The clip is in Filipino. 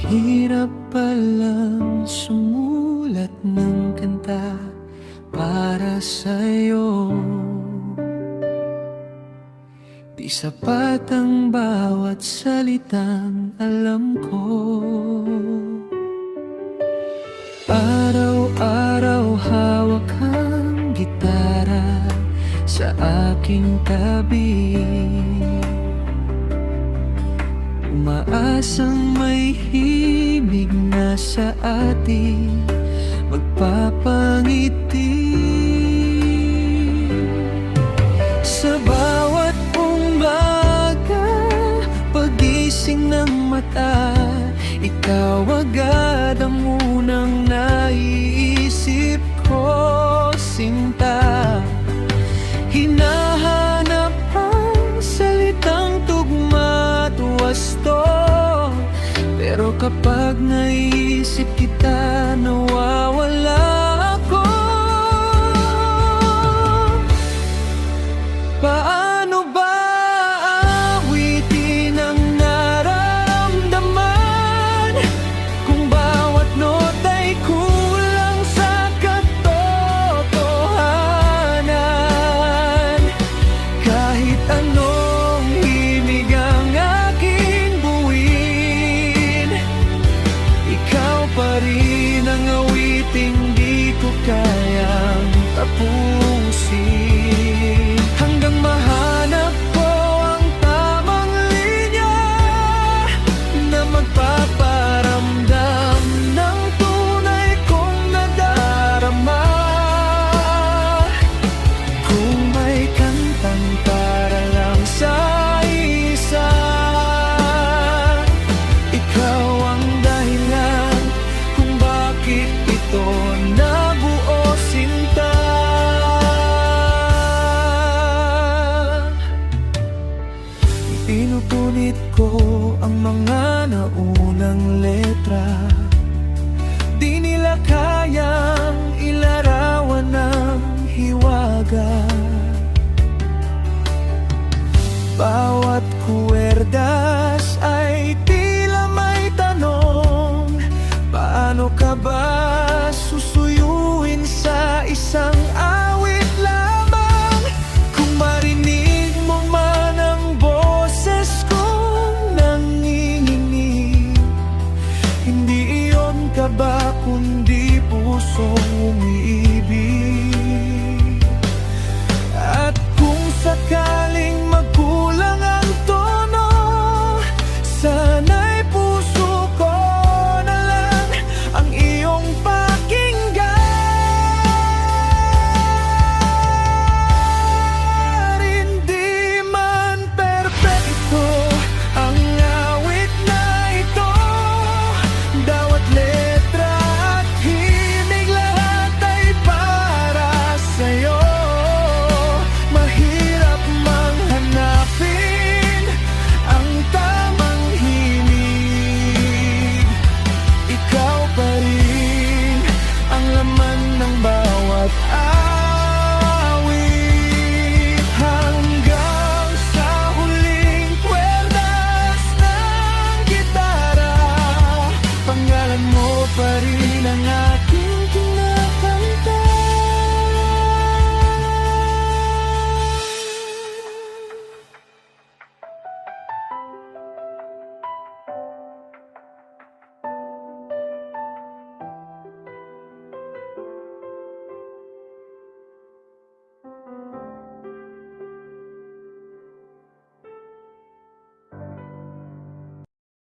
Mahirap palang sumulat ng kanta para sa'yo. Di sapat ang bawat salitang alam ko. Araw-araw hawak ang gitara sa aking tabi, umaasang may himig na sa ating magpapangiti. Sa bawat umaga, pagising ng mata, ikaw agad ang unang naiisip ko, sinta. Hinahanap ang salitang tugma at wasto, pero kapag naisip kita, nawawala ako. Paano ba awitin ang nararamdaman kung bawat nota'y kulang sa katotohanan? Kahit anong himig ang aking buuin, ikaw pa rin ang awiting di ko kayang tapusin. Hanggang mahanap ko ang tamang linya na magpaparamdam ng tunay kong nadarama. Kung may kantang para lang sa isa, ikaw ang dahilan kung bakit ito nabuo, sinta. Pinupunit ko ang mga naunang letra, di nila kayang ilarawan ng hiwaga. Bawat kuwerdas ay tila may tanong, paano ka ba susuyuin sa isang awit lamang? Kung marinig mo man ang boses kong nanginginig, hindi iyon ka ba kundi pusong umiibig? At kung sakaling magkulang ang tono, sana'y puso ko na lang ang iyong pakinggan. Hindi man perpekto ang awit na ito, bawat letra at himig lahat ay para sa'yo. Mahirap mang hanapin ang tamang himig, ikaw pa rin ang laman ng bawat awit. Hanggang sa huling kwerdas ng gitara, pangalan mo pa rin ang